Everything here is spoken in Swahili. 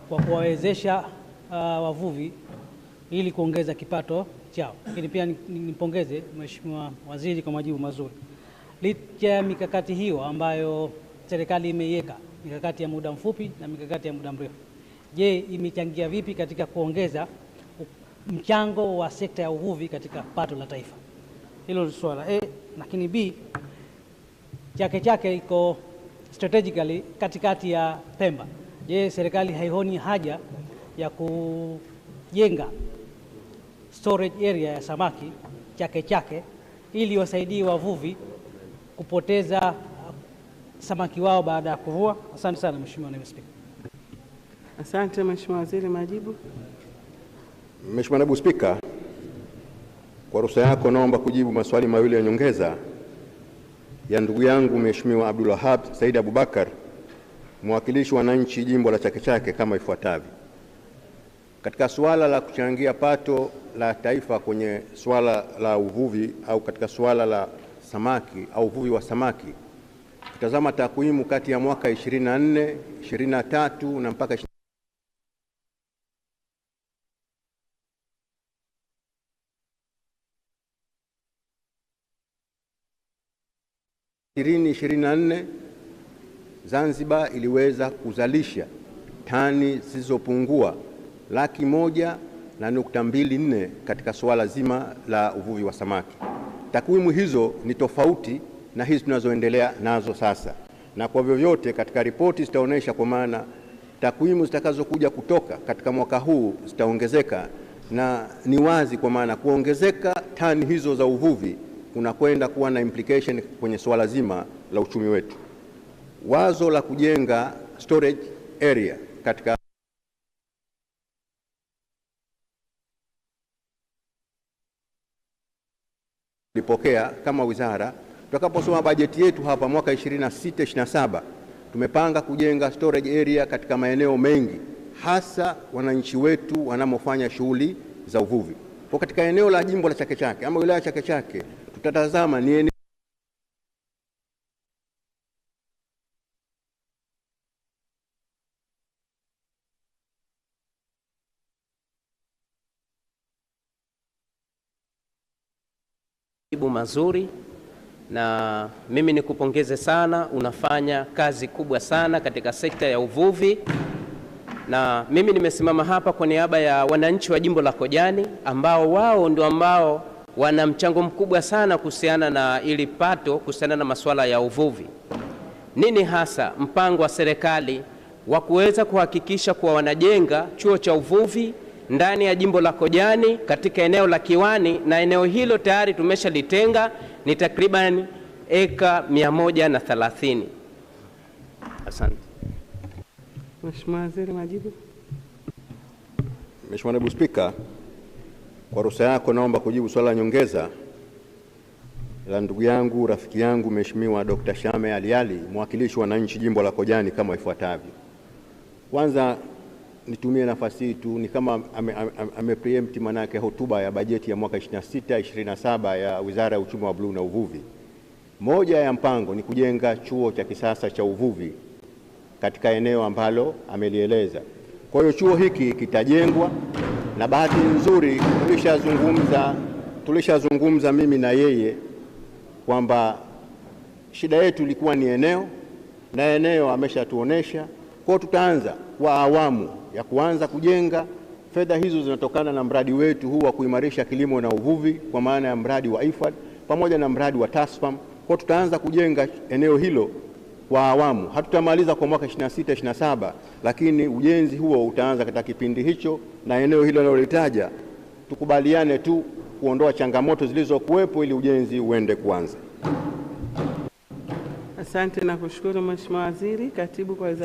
kwa kuwawezesha wavuvi ili kuongeza kipato chao. Lakini pia nipongeze Mheshimiwa Waziri kwa majibu mazuri. Licha ya mikakati hiyo ambayo serikali imeiweka, mikakati ya muda mfupi na mikakati ya muda mrefu, je, imechangia vipi katika kuongeza mchango wa sekta ya uvuvi katika pato la taifa? Hilo ni swala A. Lakini B, Chake Chake iko strategically katikati ya Pemba. Je, serikali haioni haja ya kujenga storage area ya samaki Chake Chake ili wasaidie wavuvi kupoteza samaki wao baada ya kuvua? Asante sana Mheshimiwa Naibu Spika. Asante Mheshimiwa Waziri, majibu. Mheshimiwa Naibu Spika, kwa ruhusa yako naomba kujibu maswali mawili ya nyongeza ya ndugu yangu Mheshimiwa Abdulwahab Said Abubakar, mwakilishi wa wananchi jimbo la Chake Chake, kama ifuatavyo. Katika suala la kuchangia pato la taifa kwenye suala la uvuvi au katika suala la samaki au uvuvi wa samaki, tutazama takwimu kati ya mwaka 24, 23 na mpaka 2024 Zanzibar iliweza kuzalisha tani zisizopungua 101.24 katika suala zima la uvuvi wa samaki. Takwimu hizo ni tofauti na hizi tunazoendelea nazo sasa, na kwa vyovyote katika ripoti zitaonyesha, kwa maana takwimu zitakazokuja kutoka katika mwaka huu zitaongezeka, na ni wazi kwa maana kuongezeka tani hizo za uvuvi kunakwenda kuwa na implication kwenye swala zima la uchumi wetu. Wazo la kujenga storage area katika lipokea kama wizara, tutakaposoma bajeti yetu hapa mwaka 26-27 tumepanga kujenga storage area katika maeneo mengi, hasa wananchi wetu wanamofanya shughuli za uvuvi. Kwa katika eneo la jimbo la Chake Chake ama wilaya Chake Chake, tutatazama ni eneo mazuri, na mimi nikupongeze sana, unafanya kazi kubwa sana katika sekta ya uvuvi, na mimi nimesimama hapa kwa niaba ya wananchi wa jimbo la Kojani ambao wao ndio ambao wana mchango mkubwa sana kuhusiana na ili pato, kuhusiana na masuala ya uvuvi. Nini hasa mpango wa serikali wa kuweza kuhakikisha kuwa wanajenga chuo cha uvuvi ndani ya jimbo la Kojani katika eneo la Kiwani, na eneo hilo tayari tumeshalitenga ni takriban eka 130. Asante. Mheshimiwa Waziri, majibu. Mheshimiwa Naibu Spika, kwa ruhusa yako naomba kujibu swala la nyongeza la ndugu yangu rafiki yangu Mheshimiwa Dr. Shame Ali, mwakilishi wa wananchi jimbo la Kojani, kama ifuatavyo. Kwanza nitumie nafasi hii tu, ni kama preempt manake hotuba ya bajeti ya mwaka 26-27 ya Wizara ya Uchumi wa Bluu na Uvuvi. Moja ya mpango ni kujenga chuo cha kisasa cha uvuvi katika eneo ambalo amelieleza. Kwa hiyo chuo hiki kitajengwa, na bahati nzuri tulishazungumza mimi na yeye kwamba shida yetu ilikuwa ni eneo, na eneo ameshatuonesha. Kwa tutaanza kwa awamu ya kuanza kujenga. Fedha hizo zinatokana na mradi wetu huu wa kuimarisha kilimo na uvuvi, kwa maana ya mradi wa IFAD pamoja na mradi wa TASFAM. Kwa tutaanza kujenga eneo hilo kwa awamu. Hatutamaliza kwa mwaka 26-27, lakini ujenzi huo utaanza katika kipindi hicho, na eneo hilo linalolitaja tukubaliane tu kuondoa changamoto zilizokuwepo ili ujenzi uende kuanza. Asante na kushukuru Mheshimiwa Waziri. Katibu kwa Wizara